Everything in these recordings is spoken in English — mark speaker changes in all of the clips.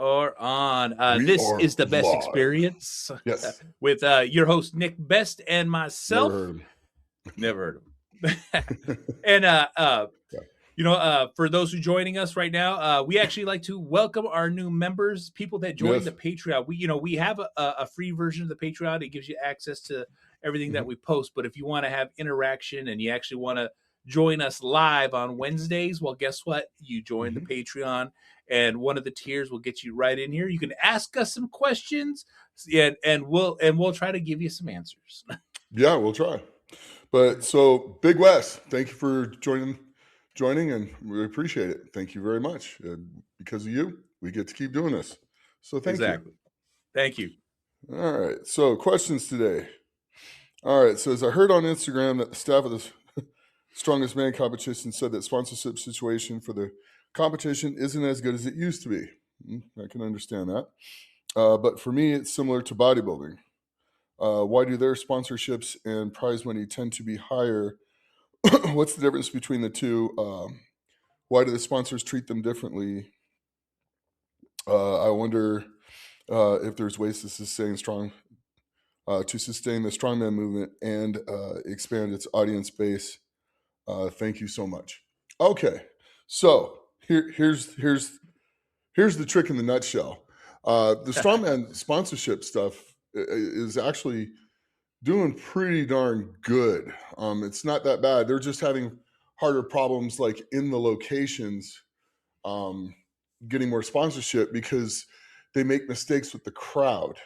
Speaker 1: are on.
Speaker 2: We
Speaker 1: This
Speaker 2: are
Speaker 1: is the best
Speaker 2: live.
Speaker 1: experience.
Speaker 2: Yes.
Speaker 1: With your host Nick Best and myself.
Speaker 2: Never heard
Speaker 1: Never heard of him. And for those who are joining us right now, we actually like to welcome our new members, people that joined the Patreon. We have a free version of the Patreon. It gives you access to everything that we post. But if you want to have interaction and you actually want to join us live on Wednesdays, well, guess what? You join the Patreon, and one of the tiers will get you right in here. You can ask us some questions, and we'll try to give you some answers.
Speaker 2: Yeah, we'll try. But so Big Wes, thank you for joining, and we appreciate it. Thank you very much. Because of you, we get to keep doing this. So thank you.
Speaker 1: Thank you.
Speaker 2: All right. So questions today. All right. So as I heard on Instagram that the staff of the Strongest Man competition said that sponsorship situation for the competition isn't as good as it used to be. I can understand that. But for me, it's similar to bodybuilding. Why do their sponsorships and prize money tend to be higher? What's the difference between the two? Why do the sponsors treat them differently? I wonder if there's ways to sustain the strongman movement and expand its audience base. Thank you so much. Okay, so here's the trick in the nutshell. The strongman sponsorship stuff is actually doing pretty darn good. It's not that bad. They're just having harder problems, like in the locations, getting more sponsorship because they make mistakes with the crowd.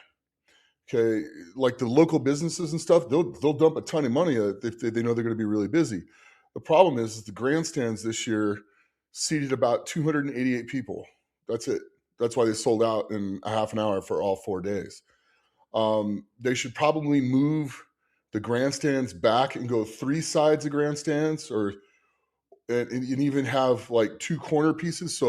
Speaker 2: Okay, like the local businesses and stuff, they'll dump a ton of money if they know they're going to be really busy. The problem is the grandstands this year seated about 288 people. That's it. That's why they sold out in a half an hour for all 4 days. They should probably move the grandstands back and go 3 sides of grandstands, and even have like 2 corner pieces. Have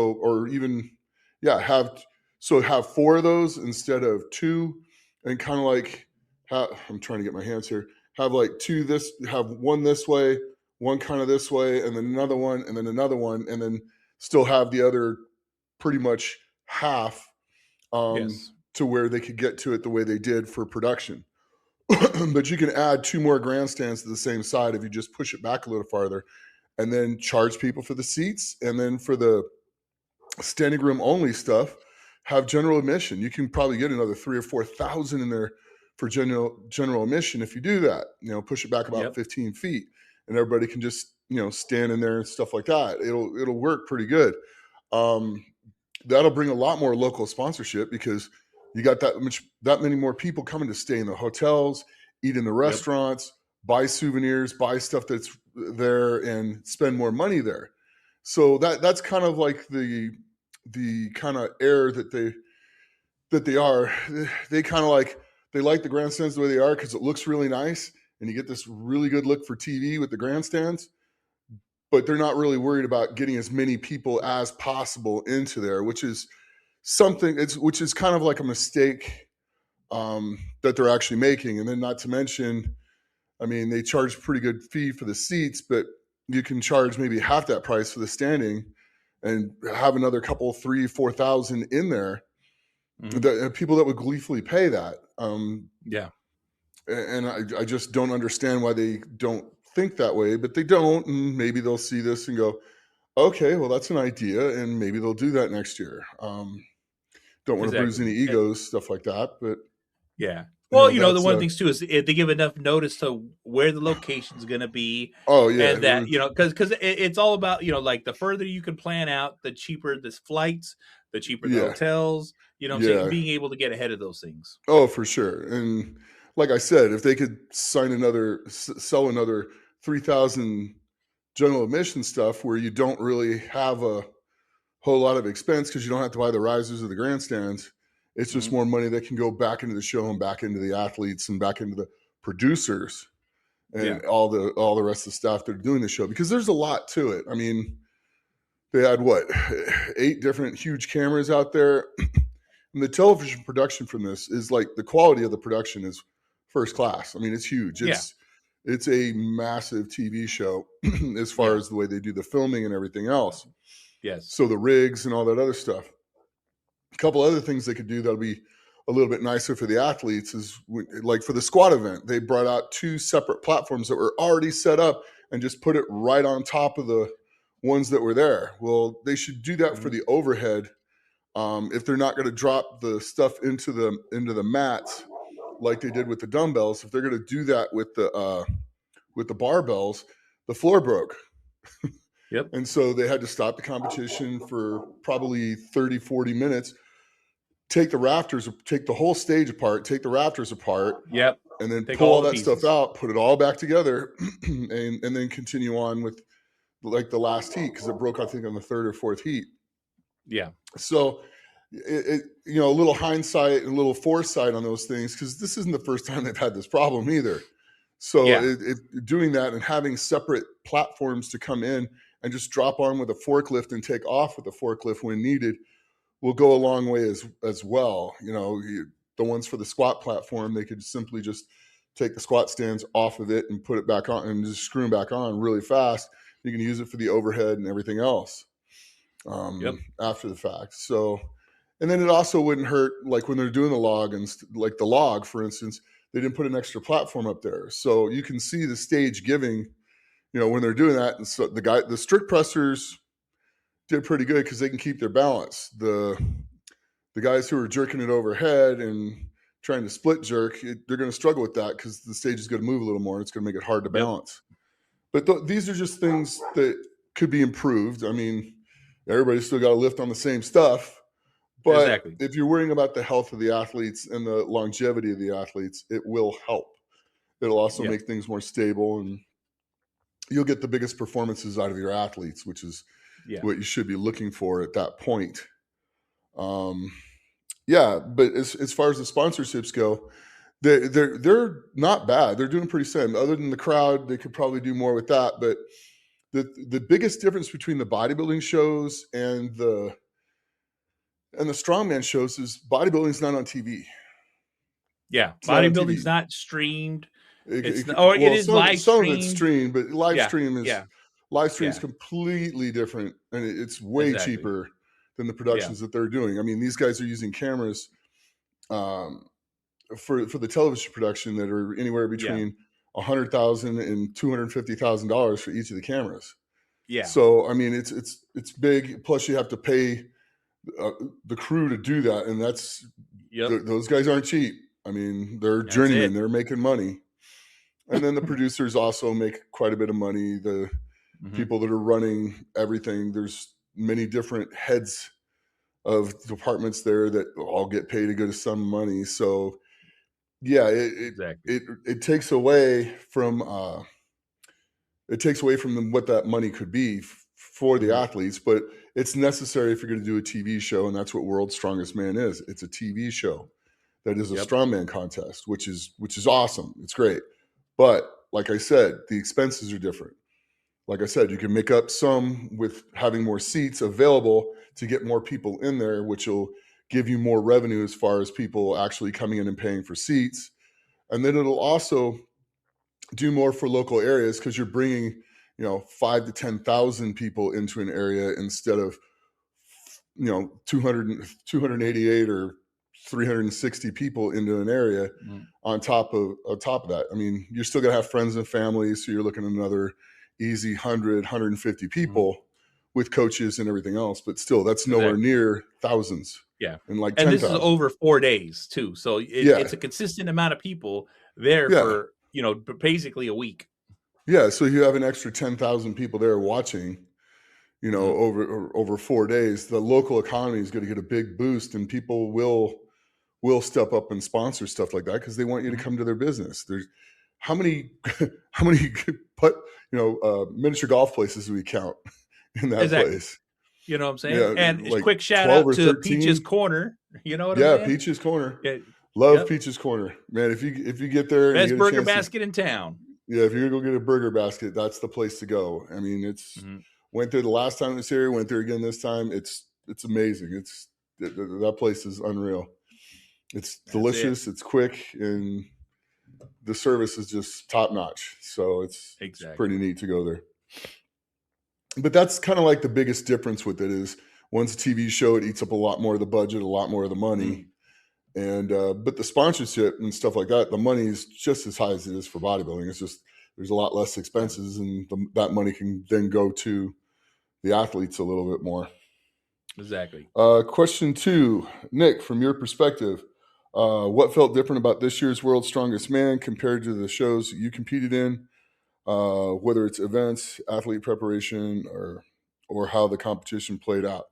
Speaker 2: 4 of those instead of 2, and kind of like I'm trying to get my hands here. Have like 2 have 1 this way, 1 kind of this way, and then another one, and then another one, and then still have the other pretty much half to where they could get to it the way they did for production. But you can add 2 more grandstands to the same side if you just push it back a little farther, and then charge people for the seats, and then for the standing room only stuff, have general admission. You can probably get another 3,000 or 4,000 in there for general admission if you do that. Push it back about 15 feet, and everybody can just stand in there and stuff like that. It'll work pretty good. That'll bring a lot more local sponsorship because you got that many more people coming to stay in the hotels, eat in the restaurants, buy souvenirs, buy stuff that's there, and spend more money there. So that's kind of like the kind of air that they are. They kind of like the grandstands the way they are because it looks really nice, and you get this really good look for TV with the grandstands. But they're not really worried about getting as many people as possible into there, which is which is kind of like a mistake that they're actually making. And then not to mention, I mean, they charge pretty good fee for the seats, but you can charge maybe half that price for the standing and have another couple, 3,000, 4,000 in there. People that would gleefully pay that. And I just don't understand why they don't think that way, but they don't. And maybe they'll see this and go, okay, well, that's an idea. And maybe they'll do that next year. Don't want to bruise any egos, stuff like that. But
Speaker 1: well, the one of the things too is they give enough notice to where the location's going to be.
Speaker 2: Oh yeah,
Speaker 1: and that because it's all about like the further you can plan out, the cheaper the flights, the cheaper the hotels. So being able to get ahead of those things.
Speaker 2: Oh, for sure. And like I said, if they could sell another 3,000 general admission stuff where you don't really have a whole lot of expense because you don't have to buy the risers or the grandstands. It's just more money that can go back into the show and back into the athletes and back into the producers and all the rest of the staff that are doing the show, because there's a lot to it. I mean, they had 8 different huge cameras out there. And the television production from this is like the quality of the production is first class. I mean, it's huge. It's a massive TV show as far as the way they do the filming and everything else.
Speaker 1: Yes.
Speaker 2: So the rigs and all that other stuff. A couple other things they could do that'll be a little bit nicer for the athletes is, like for the squat event, they brought out 2 separate platforms that were already set up and just put it right on top of the ones that were there. Well, they should do that for the overhead. If they're not going to drop the stuff into the mats like they did with the dumbbells, if they're going to do that with the barbells, the floor broke.
Speaker 1: Yep.
Speaker 2: And so they had to stop the competition for probably 30, 40 minutes, take the whole stage apart, take the rafters apart,
Speaker 1: yep,
Speaker 2: and then
Speaker 1: take
Speaker 2: pull all
Speaker 1: the
Speaker 2: that
Speaker 1: pieces.
Speaker 2: stuff out, put it all back together, and then continue on with like the last heat, because it broke, I think, on the 3rd or 4th heat.
Speaker 1: Yeah.
Speaker 2: So a little hindsight and a little foresight on those things, because this isn't the first time they've had this problem either. So doing that and having separate platforms to come in and just drop on with a forklift and take off with a forklift when needed will go a long way as well. The ones for the squat platform, they could simply just take the squat stands off of it and put it back on and just screw them back on really fast. You can use it for the overhead and everything else after the fact. So, and then it also wouldn't hurt, like when they're doing the log, and like the log, for instance, they didn't put an extra platform up there. So you can see the stage giving, when they're doing that. And so the strict pressers did pretty good because they can keep their balance. The guys who are jerking it overhead and trying to split jerk, they're going to struggle with that because the stage is going to move a little more and it's going to make it hard to balance. But these are just things that could be improved. I mean, everybody's still got to lift on the same stuff. But if you're worrying about the health of the athletes and the longevity of the athletes, it will help. It'll also make things more stable, and you'll get the biggest performances out of your athletes, which is what you should be looking for at that point. But as far as the sponsorships go, they're not bad. They're doing pretty same. Other than the crowd, they could probably do more with that. But the biggest difference between the bodybuilding shows and the strongman shows is bodybuilding's not on TV.
Speaker 1: Yeah, bodybuilding's not streamed. It is live streamed.
Speaker 2: Some of it's streamed, but live stream is completely different, and it's way cheaper than the productions that they're doing. I mean, these guys are using cameras for the television production that are anywhere between $100,000 and $250,000 for each of the cameras. Yeah. So I mean, it's big. Plus, you have to pay the crew to do that, and that's those guys aren't cheap. I mean, they're journeymen. They're making money. And then the producers also make quite a bit of money. The people that are running everything, there's many different heads of departments there that all get paid a good sum of money. So it takes away from what that money could be for the athletes, but it's necessary if you're going to do a TV show, and that's what World's Strongest Man is. It's a TV show that is a strongman contest, which is awesome. It's great. But like I said, the expenses are different. Like I said, you can make up some with having more seats available to get more people in there, which will give you more revenue as far as people actually coming in and paying for seats. And then it'll also do more for local areas because you're bringing, 5,000 to 10,000 people into an area instead of, 288 or 360 people into an area on top of that. I mean, you're still going to have friends and family. So you're looking at another easy 100, 150 people with coaches and everything else. But still, that's nowhere near thousands.
Speaker 1: Yeah.
Speaker 2: And like
Speaker 1: 10,000.
Speaker 2: And
Speaker 1: this is over 4 days too. So it's a consistent amount of people there for, basically a week.
Speaker 2: Yeah. So you have an extra 10,000 people there watching, over 4 days. The local economy is going to get a big boost, and people will step up and sponsor stuff like that because they want you to come to their business. There's how many miniature golf places do we count in that place?
Speaker 1: You know what I'm saying? And like quick shout out to 13. Peach's Corner. You know what I'm saying?
Speaker 2: Yeah, Peach's Corner. Love Peach's Corner. Man, if you get there,
Speaker 1: best
Speaker 2: and
Speaker 1: burger basket in town.
Speaker 2: Yeah, if you're going to go get a burger basket, that's the place to go. I mean, it's went there the last time it was here, went there again this time. It's amazing. That place is unreal. It's delicious. It's quick, and the service is just top notch. So it's pretty neat to go there. But that's kind of like the biggest difference with it is One's a TV show. It eats up a lot more of the budget, a lot more of the money. And but the sponsorship and stuff like that, the money is just as high as it is for bodybuilding. It's just there's a lot less expenses, and that money can then go to the athletes a little bit more.
Speaker 1: Exactly.
Speaker 2: Question 2, Nick, from your perspective, what felt different about this year's World's Strongest Man compared to the shows you competed in, whether it's events, athlete preparation, or how the competition played out?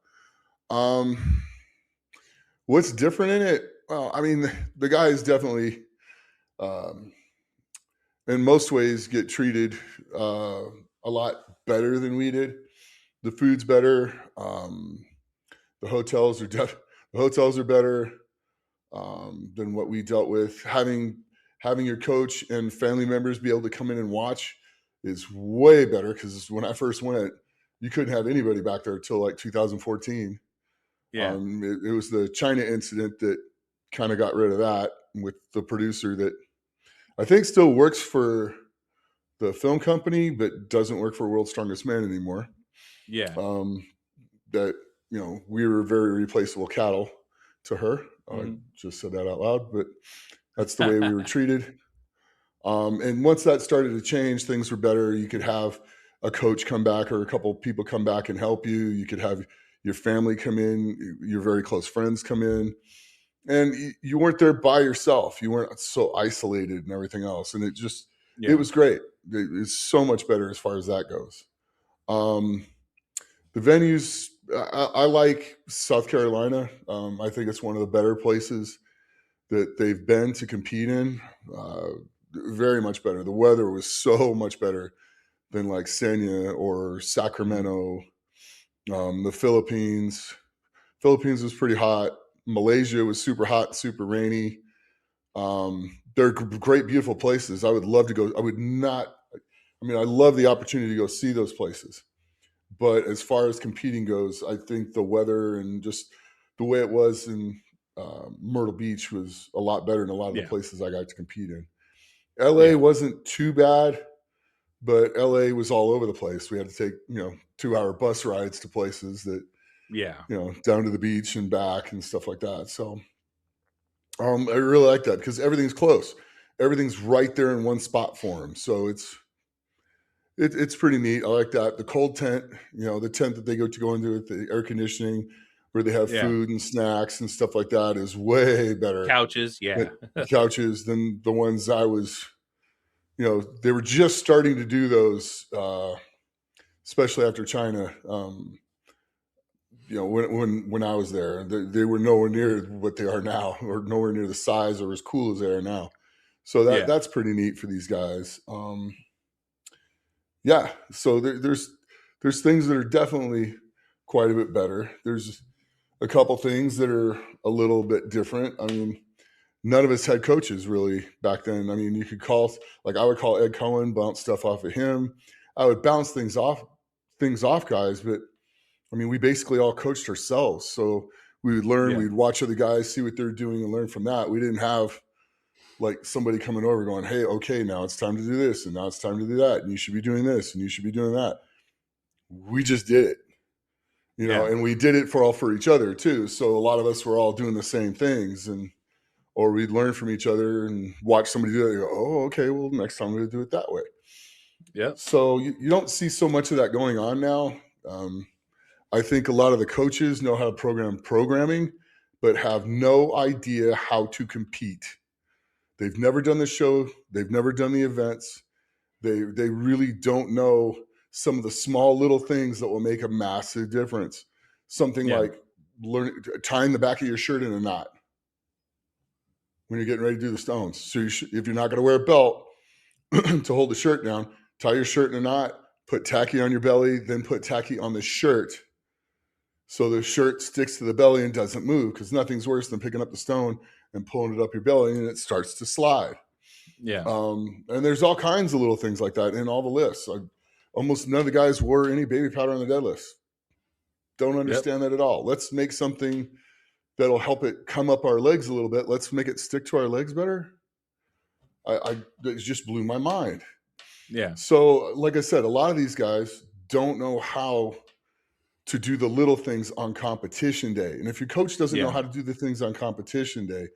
Speaker 2: What's different in it? Well, I mean, the guys definitely, in most ways, get treated a lot better than we did. The food's better. The hotels are better than what we dealt with. Having your coach and family members be able to come in and watch is way better, because when I first went, you couldn't have anybody back there until like 2014.
Speaker 1: Yeah.
Speaker 2: It was the China incident that kind of got rid of that, with the producer that I think still works for the film company, but doesn't work for World's Strongest Man anymore.
Speaker 1: Yeah.
Speaker 2: That, we were very replaceable cattle to her. I just said that out loud, but that's the way we were treated. And once that started to change, things were better. You could have a coach come back, or a couple of people come back and help you. You could have your family come in, your very close friends come in, and you weren't there by yourself. You weren't so isolated and everything else. And it was great. It's so much better as far as that goes. The venues, I like South Carolina. I think it's one of the better places that they've been to compete in. Very much better. The weather was so much better than like Senya or Sacramento. The Philippines was pretty hot. Malaysia was super hot, super rainy. They're great, beautiful places. I would love to go. I love the opportunity to go see those places. But as far as competing goes, I think the weather and just the way it was in Myrtle Beach was a lot better than a lot of the places I got to compete in. LA wasn't too bad, but LA was all over the place. We had to take, 2-hour bus rides to places that, down to the beach and back and stuff like that. So I really like that, because everything's close. Everything's right there in one spot for them. So it's pretty neat. I like that. The cold tent, the tent that they go into with the air conditioning, where they have food and snacks and stuff like that, is way better.
Speaker 1: Couches
Speaker 2: than the ones I was, they were just starting to do those, especially after China. When I was there, they were nowhere near what they are now, or nowhere near the size or as cool as they are now. So that's pretty neat for these guys. So there's things that are definitely quite a bit better. There's a couple things that are a little bit different. I mean, none of us had coaches really back then. I mean, you could I would call Ed Cohen, bounce stuff off of him. I would bounce things off guys, but I mean, we basically all coached ourselves. So we would learn, we'd watch other guys, see what they're doing, and learn from that. We didn't have like somebody coming over going, hey, okay, now it's time to do this, and now it's time to do that, and you should be doing this, and you should be doing that. We just did it, and we did it for each other too. So a lot of us were all doing the same things, or we'd learn from each other and watch somebody do it and go, oh, okay, well, next time we'll do it that way.
Speaker 1: Yeah.
Speaker 2: So you don't see so much of that going on now. I think a lot of the coaches know how to programming, but have no idea how to compete. They've never done the show. They've never done the events. They really don't know some of the small little things that will make a massive difference. Something like tying the back of your shirt in a knot when you're getting ready to do the stones. So if you're not going to wear a belt to hold the shirt down, tie your shirt in a knot, put tacky on your belly, then put tacky on the shirt, so the shirt sticks to the belly and doesn't move, because nothing's worse than picking up the stone and pulling it up your belly and it starts to slide.
Speaker 1: Yeah.
Speaker 2: And there's all kinds of little things like that in all the lifts. Almost none of the guys wore any baby powder on the deadlifts. Don't understand that at all. Let's make something that'll help it come up our legs a little bit. Let's make it stick to our legs better. It just blew my mind.
Speaker 1: Yeah.
Speaker 2: So like I said, a lot of these guys don't know how to do the little things on competition day. And if your coach doesn't know
Speaker 1: Yeah.
Speaker 2: how to do the things on competition day,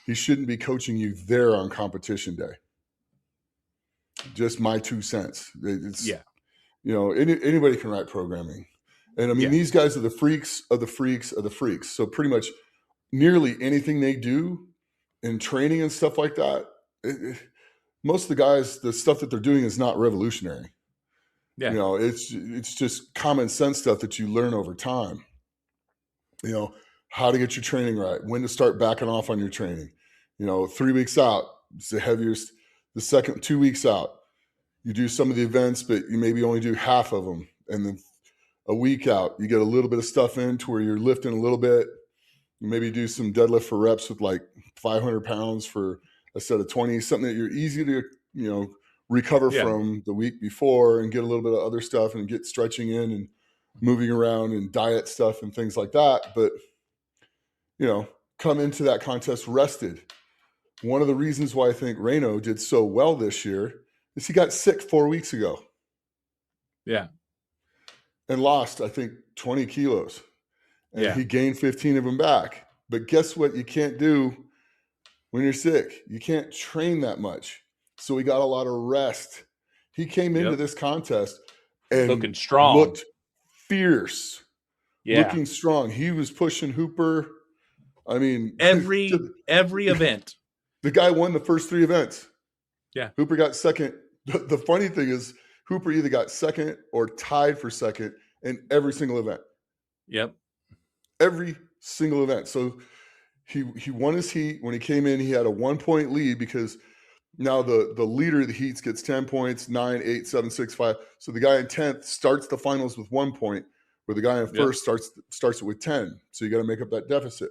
Speaker 2: he shouldn't be coaching you there on competition day. Just my 2 cents. It's,
Speaker 1: Yeah.
Speaker 2: you know, anybody can write programming. And I mean,
Speaker 1: Yeah.
Speaker 2: these guys are the freaks of the freaks of the freaks. So pretty much nearly anything they do in training and stuff like that, most of the guys, the stuff that they're doing is not revolutionary.
Speaker 1: Yeah.
Speaker 2: You know, it's just common sense stuff that you learn over time. You know, how to get your training right, when to start backing off on your training. You know, 3 weeks out, it's the heaviest. The second 2 weeks out, you do some of the events, but you maybe only do half of them. And then a week out, you get a little bit of stuff in to where you're lifting a little bit. You maybe do some deadlift for reps with like 500 pounds for a set of 20, something that you're easy to, you know, recover from the week before, and get a little bit of other stuff and get stretching in and moving around and diet stuff and things like that. But, you know, come into that contest rested. One of the reasons why I think Reno did so well this year is he got sick 4 weeks ago.
Speaker 1: Yeah.
Speaker 2: And lost, I think, 20 kilos. And he gained 15 of them back. But guess what you can't do when you're sick? You can't train that much. So he got a lot of rest. He came into this contest and
Speaker 1: looking strong,
Speaker 2: looked fierce, looking strong. He was pushing Hooper. I mean,
Speaker 1: every event.
Speaker 2: The guy won the first 3 events.
Speaker 1: Yeah.
Speaker 2: Hooper got second. The funny thing is, Hooper either got second or tied for second in every single event.
Speaker 1: Yep.
Speaker 2: Every single event. So he won his heat. When he came in, he had a 1-point lead, because now the leader of the heats gets 10 points, 9, 8, 7, 6, 5. So the guy in 10th starts the finals with 1 point, where the guy in first starts it with 10. So you got to make up that deficit.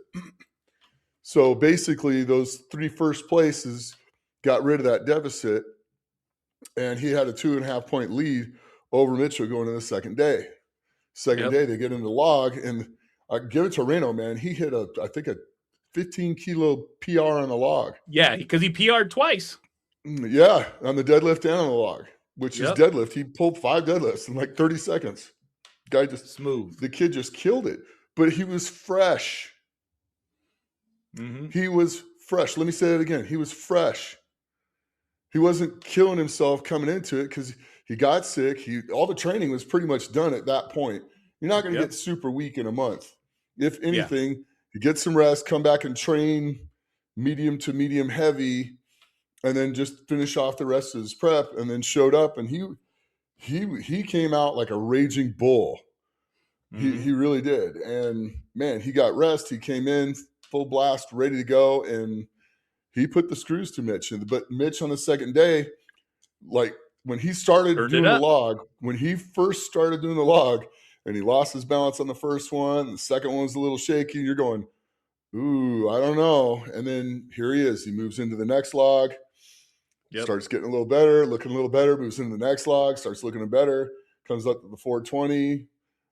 Speaker 2: So basically, those 3 first places got rid of that deficit, and he had a 2.5-point lead over Mitchell going into the second day. Second day, they get in the log, and I give it to Reno, man. He hit I think a 15-kilo PR on the log.
Speaker 1: Yeah, because he PR'd twice.
Speaker 2: Yeah, on the deadlift and on the log, which is deadlift. He pulled 5 deadlifts in like 30 seconds. Guy just
Speaker 1: smooth.
Speaker 2: The kid just killed it, but he was fresh.
Speaker 1: Mm-hmm.
Speaker 2: He was fresh. Let me say that again. He was fresh. He wasn't killing himself coming into it because he got sick. All the training was pretty much done at that point. You're not going to get super weak in a month. If anything, you get some rest, come back and train medium to medium heavy, and then just finish off the rest of his prep, and then showed up, and he came out like a raging bull. Mm-hmm. He really did. And man, he got rest. He came in full blast, ready to go, and he put the screws to Mitch. But Mitch on the second day, like when he started doing the log, when he first started doing the log, and he lost his balance on the first one, the second one was a little shaky, you're going, ooh, I don't know. And then here he is. He moves into the next log, starts getting a little better, looking a little better, moves into the next log, starts looking better, comes up to the 420,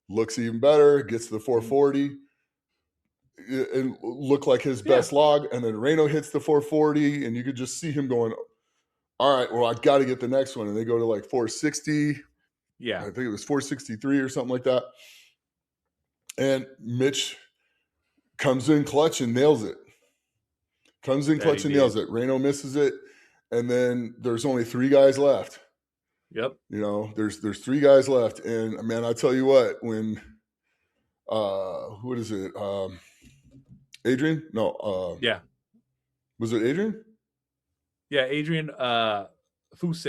Speaker 2: looks even better, gets to the 440, and look like his best log. And then Reno hits the 440, and you could just see him going, all right, well, I got to get the next one. And they go to like 460. Yeah. I think it was 463 or something like that. And Mitch comes in clutch and nails it. Reno misses it. And then there's only 3 guys left.
Speaker 1: Yep.
Speaker 2: You know, there's 3 guys left. And man, I tell you what, when what is it? Adrian? No. Was it Adrian?
Speaker 1: Yeah, Adrian Fus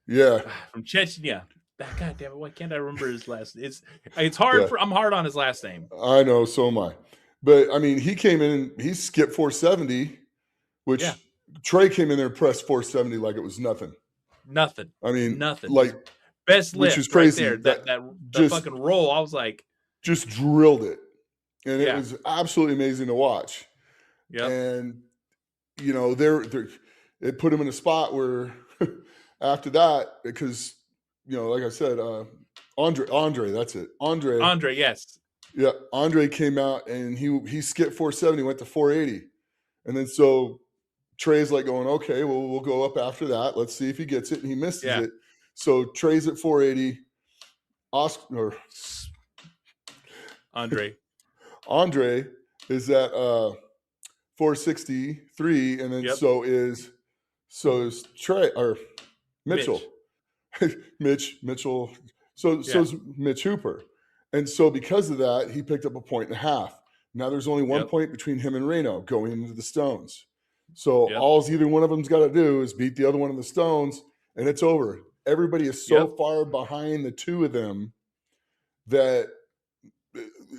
Speaker 2: yeah.
Speaker 1: From Chechnya. God damn it, why can't I remember his last name? It's hard I'm hard on his last name.
Speaker 2: I know, so am I. But I mean, he came in and he skipped 470, which Trey came in there and pressed 470 like it was nothing.
Speaker 1: Nothing.
Speaker 2: I mean,
Speaker 1: nothing.
Speaker 2: Like
Speaker 1: best lift,
Speaker 2: which is crazy.
Speaker 1: Right there. That fucking roll. I was like,
Speaker 2: just drilled it, and it was absolutely amazing to watch. Yeah, and you know, it put him in a spot where after that, because you know, like I said, Andre, that's it, Andre,
Speaker 1: yes,
Speaker 2: yeah, Andre came out and he skipped 470, went to 480, and then so Trey's like going, okay, well, we'll go up after that. Let's see if he gets it. And he misses it. So Trey's at 480.
Speaker 1: Andre
Speaker 2: is at 463, and then so is Trey or Mitchell. Mitchell. So's Mitch Hooper. And so because of that, he picked up 1.5 points. Now there's only 1 point between him and Reno going into the stones. So all either one of them's got to do is beat the other one in the stones, and it's over. Everybody is so far behind the two of them that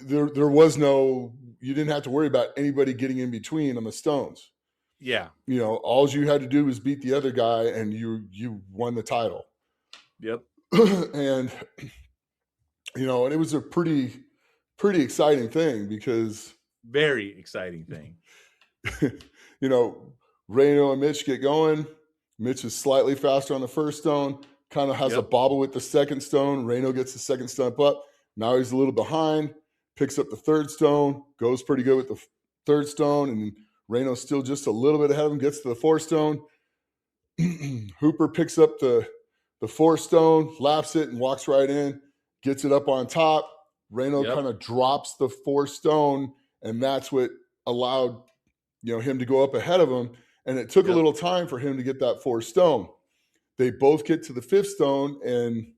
Speaker 2: there was no, you didn't have to worry about anybody getting in between on the stones.
Speaker 1: Yeah.
Speaker 2: You know, all you had to do was beat the other guy, and you won the title.
Speaker 1: Yep.
Speaker 2: And, you know, and it was a pretty exciting thing because.
Speaker 1: Very exciting thing.
Speaker 2: You know, Reno and Mitch get going. Mitch is slightly faster on the first stone, kind of has a bobble with the second stone. Reno gets the second step up. Now he's a little behind, picks up the third stone, goes pretty good with the third stone, and Reno's still just a little bit ahead of him, gets to the fourth stone. Hooper picks up the fourth stone, laps it, and walks right in, gets it up on top. Reno kind of drops the fourth stone, and that's what allowed him to go up ahead of him. And it took a little time for him to get that fourth stone. They both get to the fifth stone, and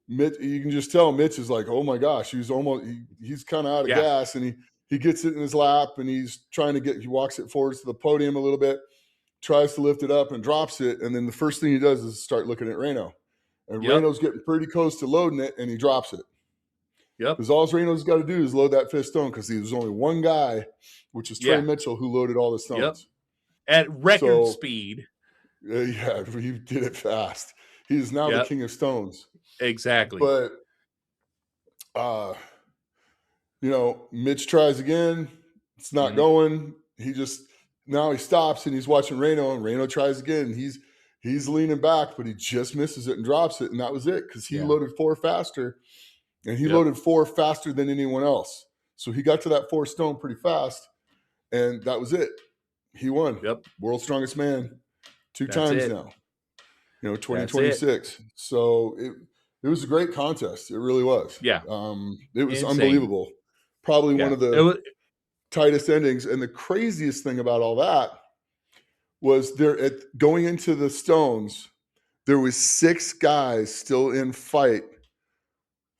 Speaker 2: Mitch, you can just tell Mitch is like, oh my gosh, he's kind of out of gas, and he gets it in his lap, and he's trying to he walks it forwards to the podium a little bit, tries to lift it up and drops it. And then the first thing he does is start looking at Reno, and Reno's getting pretty close to loading it, and he drops it. Because all Reno's got to do is load that fifth stone, because there's only one guy, which is Trey Mitchell, who loaded all the stones.
Speaker 1: At record speed.
Speaker 2: Yeah, he did it fast. He is now the king of stones.
Speaker 1: Exactly.
Speaker 2: But, Mitch tries again. It's not going. Now he stops, and he's watching Reno, and Reno tries again. He's leaning back, but he just misses it and drops it, and that was it, because he loaded 4 faster. And he loaded 4 faster than anyone else. So he got to that 4th stone pretty fast, and that was it. He won. World's strongest man 2 times now. 2026. So it was a great contest. It really was.
Speaker 1: Yeah.
Speaker 2: It was unbelievable. Probably one of the tightest endings. And the craziest thing about all that was going into the stones, there was 6 guys still in fight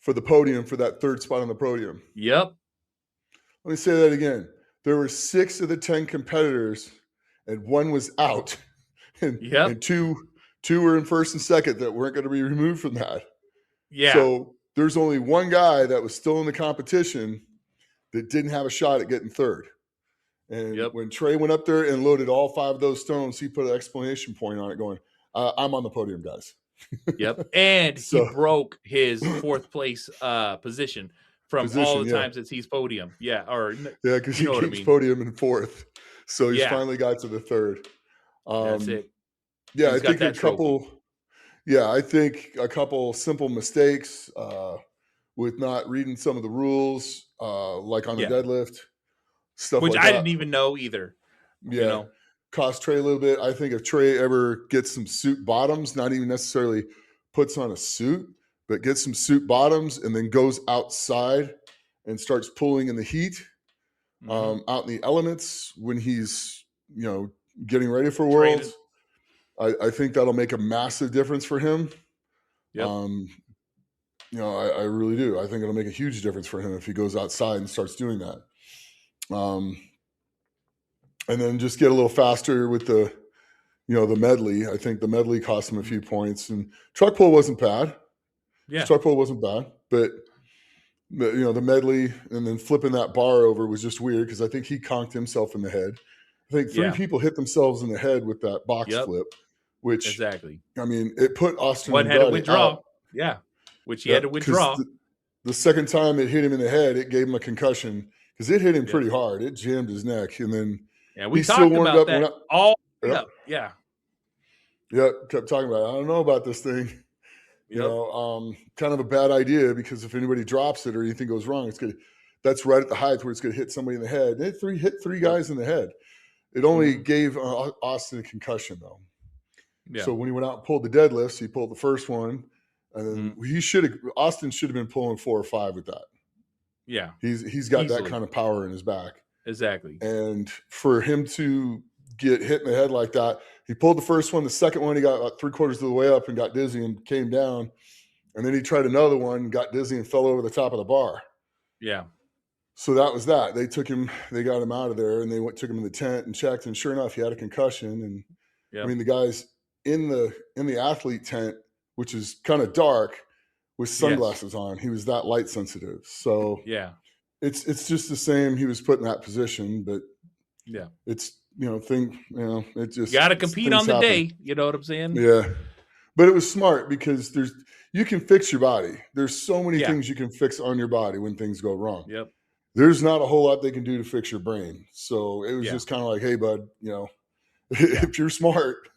Speaker 2: for the podium, for that 3rd spot on the podium.
Speaker 1: Let
Speaker 2: me say that again. There were 6 of the 10 competitors, and 1 was out. And 2 were in 1st and 2nd that weren't going to be removed from that.
Speaker 1: Yeah.
Speaker 2: So there's only 1 guy that was still in the competition that didn't have a shot at getting 3rd. And when Trey went up there and loaded all 5 of those stones, he put an exclamation point on it going, I'm on the podium, guys.
Speaker 1: And he broke his 4th place position from all the times that he's podium.
Speaker 2: Because he keeps podium in 4th. So he's finally got to the 3rd.
Speaker 1: That's it.
Speaker 2: Yeah, I think a couple simple mistakes with not reading some of the rules, like on the deadlift, stuff
Speaker 1: which
Speaker 2: like
Speaker 1: I
Speaker 2: that.
Speaker 1: didn't even know either.
Speaker 2: Yeah. Cost Trey a little bit. I think if Trey ever gets some suit bottoms, not even necessarily puts on a suit, but gets some suit bottoms and then goes outside and starts pulling in the heat, out in the elements when he's, getting ready for Worlds, I think that'll make a massive difference for him. I really do. I think it'll make a huge difference for him if he goes outside and starts doing that. And then just get a little faster with the medley. I think the medley cost him a few points, and truck pull wasn't bad.
Speaker 1: Yeah.
Speaker 2: Truck pull wasn't bad, but the medley and then flipping that bar over was just weird, because I think he conked himself in the head. I think 3 people hit themselves in the head with that box flip, which it put Austin
Speaker 1: had to withdraw. Out. Yeah. Which he had to withdraw.
Speaker 2: The second time it hit him in the head, it gave him a concussion, because it hit him pretty hard. It jammed his neck, and then
Speaker 1: we talked about that all. Yeah.
Speaker 2: Kept talking about it. I don't know about this thing. Kind of a bad idea, because if anybody drops it or anything goes wrong, that's right at the height where it's going to hit somebody in the head. And it hit 3 guys in the head. It only gave Austin a concussion, though. Yeah. So when he went out and pulled the deadlifts, he pulled the first one, And then Austin should have been pulling 4 or 5 with that.
Speaker 1: Yeah.
Speaker 2: He's got
Speaker 1: Easily.
Speaker 2: that kind of power in his back.
Speaker 1: Exactly.
Speaker 2: And for him to get hit in the head like that, he pulled the first one. The second one, he got about 3/4 of the way up and got dizzy and came down. And then he tried another one, got dizzy and fell over the top of the bar.
Speaker 1: Yeah.
Speaker 2: So that was that. They got him out of there, and they took him in the tent and checked. And sure enough, he had a concussion. And I mean, the guys in the athlete tent, which is kind of dark, with sunglasses on. He was that light sensitive. So it's just the same. He was put in that position, but it's it just,
Speaker 1: you got to compete on the day. You know what I'm saying?
Speaker 2: Yeah. But it was smart because you can fix your body. There's so many things you can fix on your body when things go wrong.
Speaker 1: Yep.
Speaker 2: There's not a whole lot they can do to fix your brain. So it was just kind of like, hey, bud, if you're smart,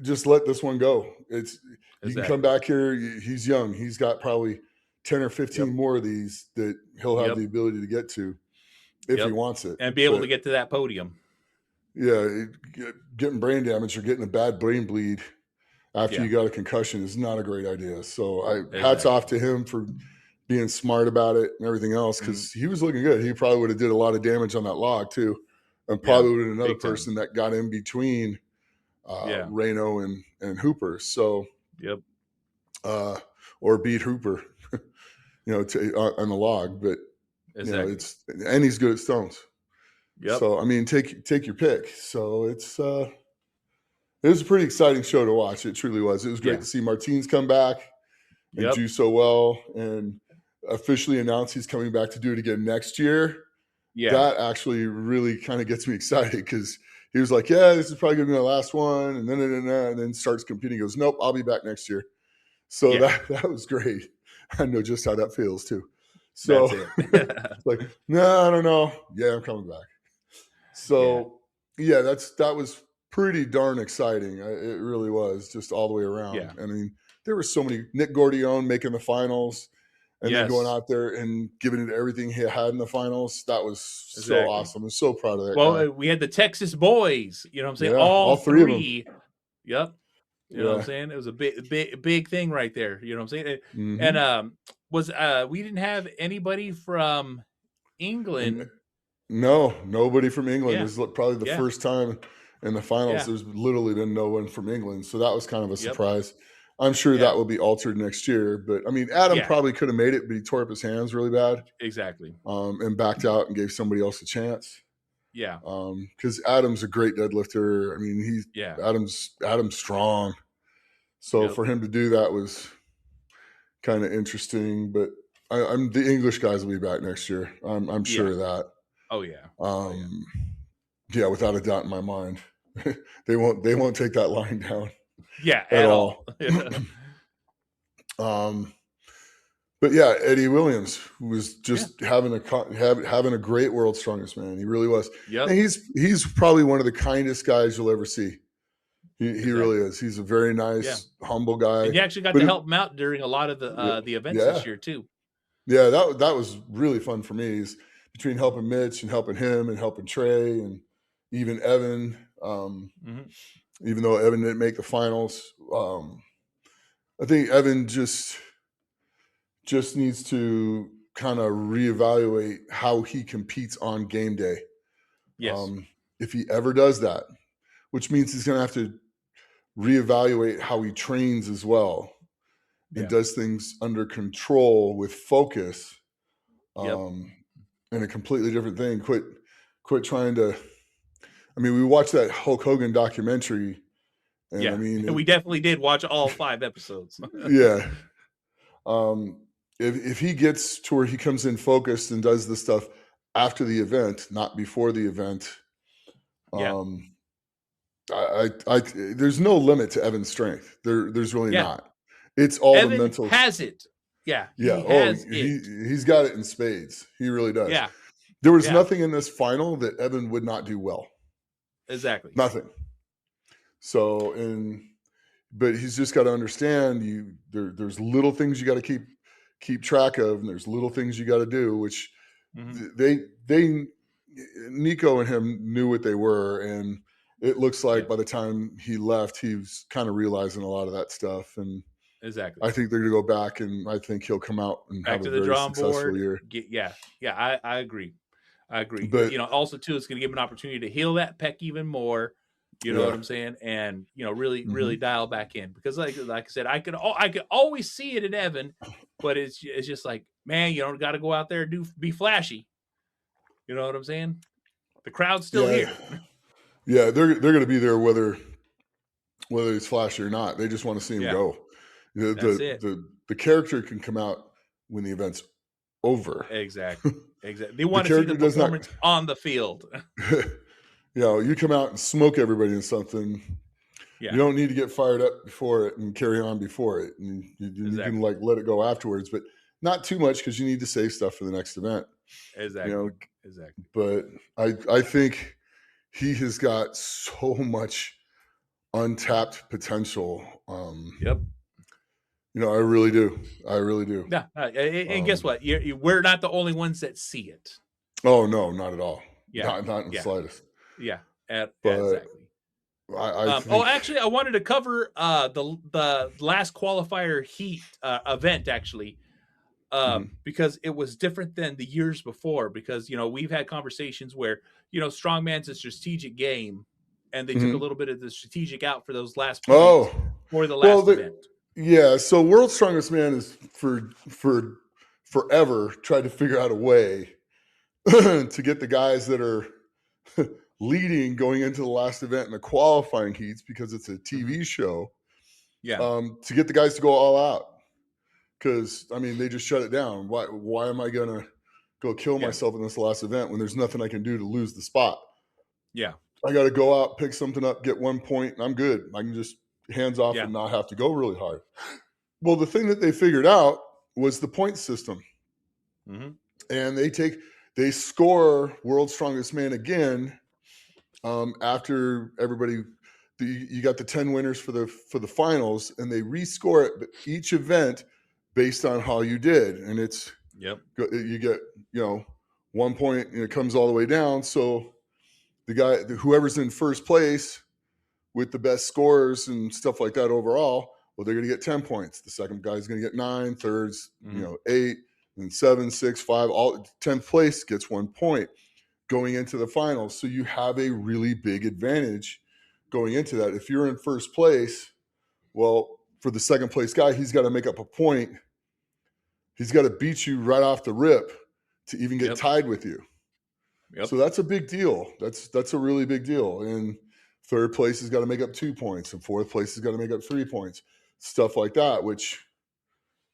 Speaker 2: just let this one go. You can come back here. He's young. He's got probably 10 or 15 more of these that he'll have the ability to get to if he wants it.
Speaker 1: And be able to get to that podium.
Speaker 2: Yeah. Getting brain damage or getting a bad brain bleed after you got a concussion is not a great idea. So hats off to him for being smart about it and everything else, because he was looking good. He probably would have did a lot of damage on that log too. And probably would have been another person that got in between Reno and Hooper. So, or beat Hooper, on the log, but and he's good at stones.
Speaker 1: Yep.
Speaker 2: So, I mean, take your pick. So it was a pretty exciting show to watch. It truly was. It was great to see Martins come back and do so well and officially announce he's coming back to do it again next year. Yeah. That actually really kind of gets me excited, because he was like, this is probably going to be my last one. And then starts competing. He goes, nope, I'll be back next year. So that was great. I know just how that feels too. So it's like, no, I don't know. Yeah, I'm coming back. So that was pretty darn exciting. It really was, just all the way around. Yeah. I mean, there were so many. Nick Gordione making the finals and then going out there and giving it everything he had in the finals. That was so awesome. I'm so proud of that guy.
Speaker 1: We had the Texas boys, you know what I'm saying? Yeah, all three of them. Yep. You know what I'm saying? It was a big thing right there. You know what I'm saying? Mm-hmm. And we didn't have anybody from England.
Speaker 2: No, nobody from England. This is probably the first time in the finals. There's literally been no one from England. So that was kind of a surprise. I'm sure that will be altered next year. But I mean, Adam probably could have made it, but he tore up his hands really bad.
Speaker 1: Exactly.
Speaker 2: And backed out and gave somebody else a chance.
Speaker 1: Yeah.
Speaker 2: Because Adam's a great deadlifter. I mean, Adam's strong. So for him to do that was kind of interesting. But I'm the English guys will be back next year. I'm sure of that.
Speaker 1: Oh yeah.
Speaker 2: Yeah, without a doubt in my mind. They won't take that line down.
Speaker 1: Yeah, at all.
Speaker 2: But yeah, Eddie Williams was just having a great World's Strongest Man. He really was. Yeah, he's probably one of the kindest guys you'll ever see. He really is. He's a very nice, humble guy.
Speaker 1: And you actually got to help him out during a lot of the events this year too.
Speaker 2: Yeah, that was really fun for me. Is between helping Mitch and helping him and helping Trey and even Evan. Even though Evan didn't make the finals, I think Evan just needs to kind of reevaluate how he competes on game day.
Speaker 1: Yes.
Speaker 2: If he ever does that, which means he's going to have to reevaluate how he trains as well and does things under control with focus, and a completely different thing. Quit trying to. I mean, we watched that Hulk Hogan documentary. And I mean,
Speaker 1: we definitely did watch all 5 episodes.
Speaker 2: Yeah. If he gets to where he comes in focused and does the stuff after the event, not before the event, there's no limit to Evan's strength. There's really not. It's all
Speaker 1: Evan
Speaker 2: the mental.
Speaker 1: Has it? Yeah.
Speaker 2: He's got it in spades. He really does.
Speaker 1: Yeah.
Speaker 2: There was nothing in this final that Evan would not do well.
Speaker 1: Exactly.
Speaker 2: Nothing. So, but he's just got to understand there's little things you got to keep track of, and there's little things you got to do, which Nico and him knew what they were, and it looks like by the time he left, he was kind of realizing a lot of that stuff, and
Speaker 1: Exactly.
Speaker 2: I think they're going to go back, and I think he'll come out and have a very successful year.
Speaker 1: I agree.
Speaker 2: But
Speaker 1: Also too, it's going to give him an opportunity to heal that pec even more. You know what I'm saying? And really dial back in, because like I said, I could always see it in Evan, but it's just like, man, you don't got to go out there and be flashy. You know what I'm saying? The crowd's still here.
Speaker 2: Yeah, they're going to be there whether it's flashy or not. They just want to see him go. The character can come out when the event's over.
Speaker 1: Exactly. They want to see the performance on the field.
Speaker 2: You come out and smoke everybody in something. Yeah. You don't need to get fired up before it and carry on before it. And you can like let it go afterwards, but not too much, because you need to save stuff for the next event.
Speaker 1: Exactly.
Speaker 2: But I think he has got so much untapped potential. I really do.
Speaker 1: Yeah. And guess what? We're not the only ones that see it.
Speaker 2: Oh no, not at all. Yeah. Not in the slightest.
Speaker 1: Yeah. Exactly. Actually, I wanted to cover the last qualifier heat event, actually, because it was different than the years before. Because we've had conversations where Strongman's a strategic game, and they took a little bit of the strategic out for those last points for the last event.
Speaker 2: Yeah, so World's Strongest Man is for forever tried to figure out a way to get the guys that are leading going into the last event in the qualifying heats, because it's a TV show. Yeah. To get the guys to go all out, because they just shut it down. Why am I gonna go kill myself in this last event when there's nothing I can do to lose the spot? Yeah, I got to go out, pick something up, get 1 point, and I'm good. I can just hands off and not have to go really hard. Well, the thing that they figured out was the point system, and they score World's Strongest Man again. After everybody, you got the 10 winners for the finals, and they rescore it, but each event based on how you did, and it's you get 1 point, and it comes all the way down. So whoever's in first place with the best scores and stuff like that overall, well, they're going to get 10 points. The second guy's going to get 9, thirds 8, and 7, 6, 5. All 10th place gets 1 point going into the finals. So you have a really big advantage going into that. If you're in first place, well, for the second place guy, he's got to make up a point. He's got to beat you right off the rip to even get tied with you. So that's a big deal. That's a really big deal. And third place has got to make up 2 points, and fourth place has got to make up 3 points, stuff like that, which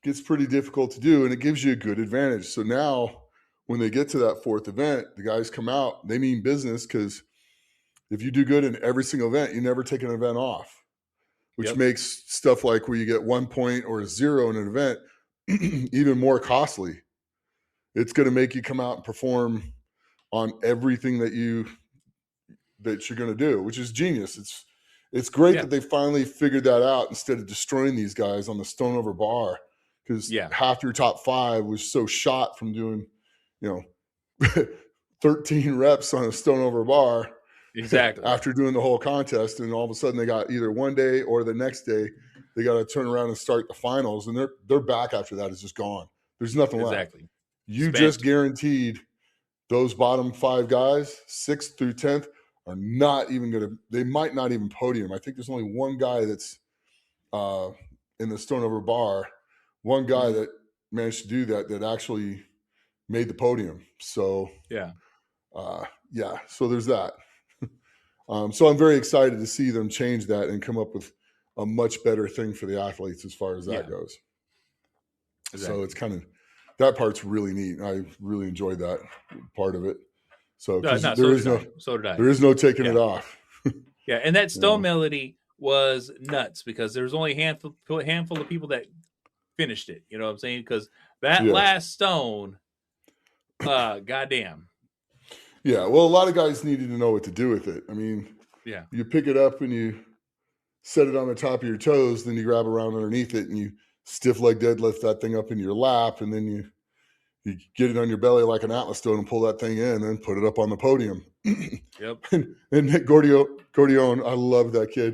Speaker 2: gets pretty difficult to do, and it gives you a good advantage. So now when they get to that fourth event, the guys come out, they mean business, because if you do good in every single event, you never take an event off, which makes stuff like where you get 1 point or a 0 in an event even more costly. It's going to make you come out and perform on everything that you're going to do, which is genius. It's great that they finally figured that out, instead of destroying these guys on the stone over bar, because half your top 5 was so shot from doing 13 reps on a stone over bar after doing the whole contest, and all of a sudden they got either one day or the next day they got to turn around and start the finals, and their back after that is just gone. There's nothing left. You just guaranteed those bottom 5 guys, 6th through 10th, are not even going to – they might not even podium. I think there's only one guy that's in the stone over bar, one guy that managed to do that actually made the podium. So, so there's that. So I'm very excited to see them change that and come up with a much better thing for the athletes as far as that goes. So it's kind of – that part's really neat. I really enjoyed that part of it. So there is no taking it off.
Speaker 1: And that stone melody was nuts, because there was only a handful of people that finished it. You know what I'm saying? Because that last stone, goddamn.
Speaker 2: Yeah, well, a lot of guys needed to know what to do with it. I mean, you pick it up and you set it on the top of your toes, then you grab around underneath it and you stiff leg deadlift that thing up in your lap, and then you get it on your belly like an Atlas stone and pull that thing in, and then put it up on the podium. And Nick Gordione, I love that kid.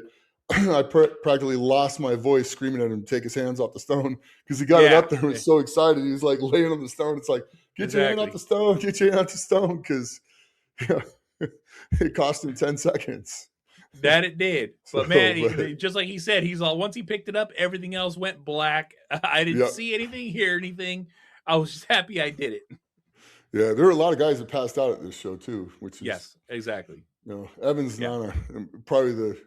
Speaker 2: I practically lost my voice screaming at him to take his hands off the stone because he got it up there and was so excited. He was like laying on the stone. It's like, get your hand off the stone, get your hand off the stone, because it cost him 10 seconds.
Speaker 1: That it did. But man, just like he said, he's all, once he picked it up, everything else went black. I didn't see anything, hear anything. I was just happy I did it.
Speaker 2: Yeah, there were a lot of guys that passed out at this show too, which is
Speaker 1: exactly.
Speaker 2: Evan's Nana, probably the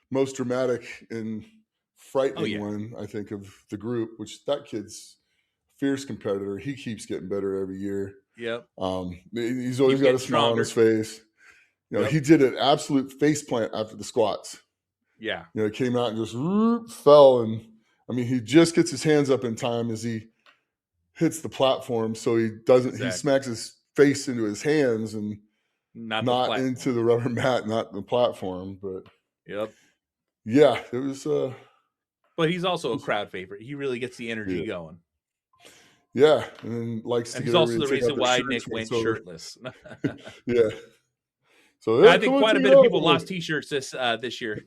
Speaker 2: most dramatic and frightening one, I think, of the group, which that kid's a fierce competitor. He keeps getting better every year.
Speaker 1: Yep.
Speaker 2: He's always got a smile on his face. He did an absolute face plant after the squats.
Speaker 1: Yeah.
Speaker 2: He came out and just fell. And I mean, he just gets his hands up in time as he hits the platform. So he doesn't, he smacks his face into his hands and not into the rubber mat, not the platform. But yeah, it was.
Speaker 1: But he's also a crowd favorite. He really gets the energy going.
Speaker 2: Yeah, and then likes to.
Speaker 1: He's also the reason why Nick went shirtless.
Speaker 2: Yeah.
Speaker 1: So I think quite a bit of people lost T-shirts this year.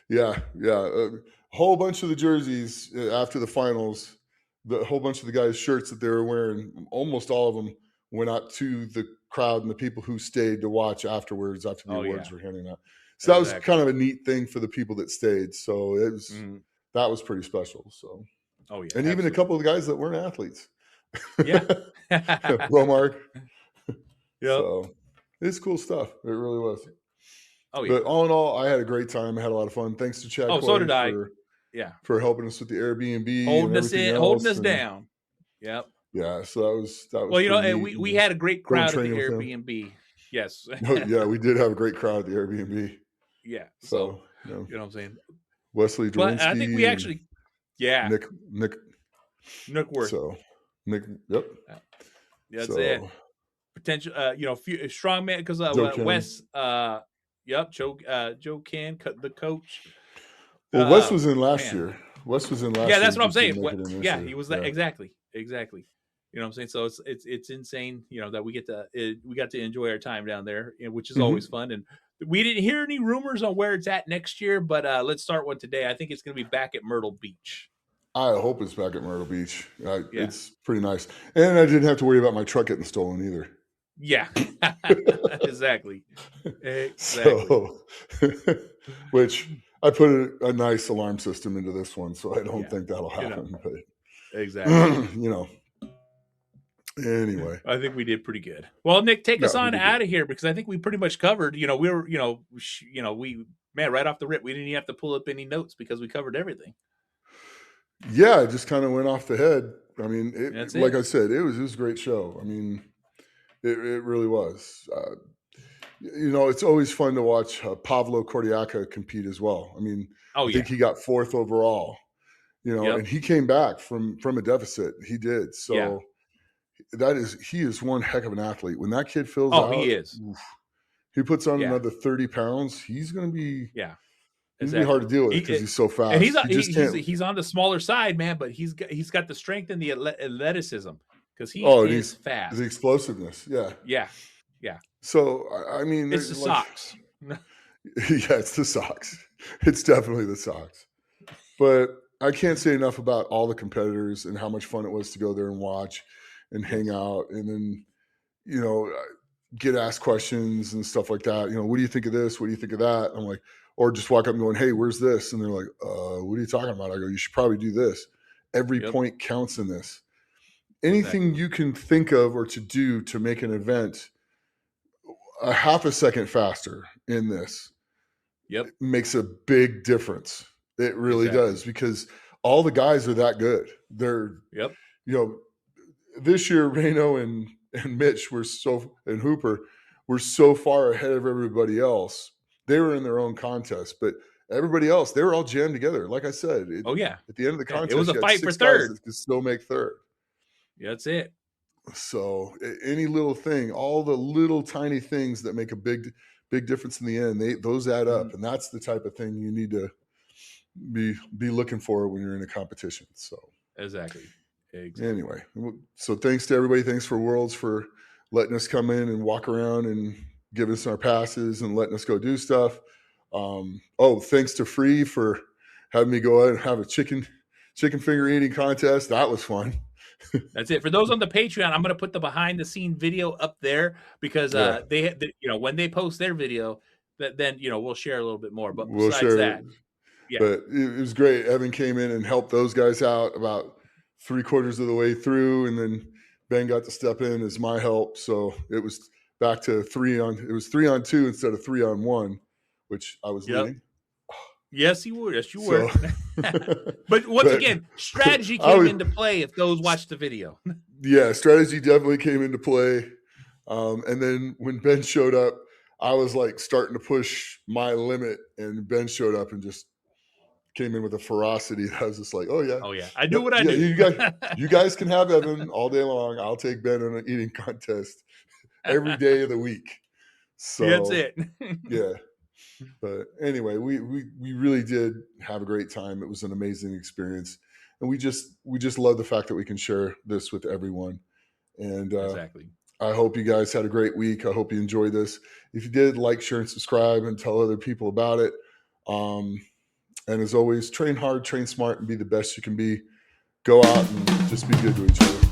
Speaker 2: Yeah. A whole bunch of the jerseys after the finals, the whole bunch of the guys' shirts that they were wearing, almost all of them went out to the crowd and the people who stayed to watch afterwards after the awards were handing out. So that was kind of a neat thing for the people that stayed. So it was that was pretty special. So and even a couple of the guys that weren't athletes.
Speaker 1: Yeah.
Speaker 2: Romark. So it's cool stuff. It really was.
Speaker 1: Oh yeah.
Speaker 2: But all in all, I had a great time. I had a lot of fun. Thanks to Chad.
Speaker 1: So did I.
Speaker 2: For helping us with the Airbnb,
Speaker 1: holding us down. Yep.
Speaker 2: Yeah. So that was.
Speaker 1: Well, and we had a great crowd at the Airbnb. Yes.
Speaker 2: Yeah, we did have a great crowd at the Airbnb.
Speaker 1: Yeah. So you know what I'm saying.
Speaker 2: Wesley Dorinsky.
Speaker 1: But I think we actually. Yeah.
Speaker 2: Nick worked. So Nick. Yep.
Speaker 1: That's it. Potential, strongman, because Wes, Joe Can, the coach.
Speaker 2: Well, Wes was in last year. Wes was in last year.
Speaker 1: Yeah, that's what I'm saying. He was that exactly. You know what I'm saying? So it's insane, that we got to enjoy our time down there, which is always fun. And we didn't hear any rumors on where it's at next year, but let's start one today. I think it's going to be back at Myrtle Beach.
Speaker 2: I hope it's back at Myrtle Beach. It's pretty nice. And I didn't have to worry about my truck getting stolen either.
Speaker 1: Yeah, exactly.
Speaker 2: So, which I put a nice alarm system into this one, so I don't think that'll happen. But
Speaker 1: exactly.
Speaker 2: Anyway,
Speaker 1: I think we did pretty good. Well, Nick, take us on out of here because I think we pretty much covered. We were, right off the rip, we didn't even have to pull up any notes because we covered everything.
Speaker 2: Yeah, it just kind of went off the head. I mean, like I said, it was a great show. I mean. It really was. It's always fun to watch Pavlo Cordiaca compete as well. I mean, I think he got 4th overall, and he came back from a deficit. He did. So he is one heck of an athlete. When that kid fills out,
Speaker 1: he is.
Speaker 2: He puts on another 30 pounds. He's going to be
Speaker 1: He's
Speaker 2: gonna be hard to deal with because he's so fast.
Speaker 1: And he's on the smaller side, man, but he's got the strength and the athleticism. Because he is fast.
Speaker 2: The explosiveness,
Speaker 1: yeah.
Speaker 2: So I mean,
Speaker 1: it's the socks.
Speaker 2: It's the socks. It's definitely the socks. But I can't say enough about all the competitors and how much fun it was to go there and watch and hang out, and then get asked questions and stuff like that. What do you think of this? What do you think of that? I'm like, or just walk up and going, hey, where's this? And they're like, what are you talking about? I go, you should probably do this. Every point counts in this. Anything you can think of or to do to make an event a half a second faster in this makes a big difference. It really does, because all the guys are that good. They're, this year, Reno and Mitch and Hooper were so far ahead of everybody else. They were in their own contest, but everybody else, they were all jammed together. Like I said, at the end of the contest,
Speaker 1: it was a fight for third.
Speaker 2: That could still make third.
Speaker 1: Yeah, that's it.
Speaker 2: So any little thing, all the little tiny things that make a big difference in the end, those add up. And that's the type of thing you need to be looking for when you're in a competition. So
Speaker 1: exactly.
Speaker 2: Anyway, so thanks to everybody. Thanks for Worlds for letting us come in and walk around and give us our passes and letting us go do stuff. Thanks to Free for having me go out and have a chicken finger eating contest. That was fun.
Speaker 1: That's it. For those on the Patreon, I'm going to put the behind the scene video up there because they, when they post their video, then we'll share a little bit more. But besides that, yeah.
Speaker 2: But it was great. Evan came in and helped those guys out about 3/4 of the way through, and then Ben got to step in as my help. So it was back to 3-on-2 instead of 3-on-1, which I was leading.
Speaker 1: Yes, you were. Yes, you were. But once again, strategy came into play if those watched the video.
Speaker 2: Yeah, strategy definitely came into play. And then when Ben showed up, I was like starting to push my limit, and Ben showed up and just came in with a ferocity. I was just like, oh yeah.
Speaker 1: I do what I do.
Speaker 2: You guys can have Evan all day long. I'll take Ben in an eating contest every day of the week. So
Speaker 1: that's it.
Speaker 2: Yeah. But anyway, we really did have a great time. It was an amazing experience, and we just love the fact that we can share this with everyone. And
Speaker 1: exactly.
Speaker 2: I hope you guys had a great week. I hope you enjoyed this. If you did, like, share, and subscribe, and tell other people about it. And as always, train hard, train smart, and be the best you can be. Go out and just be good to each other.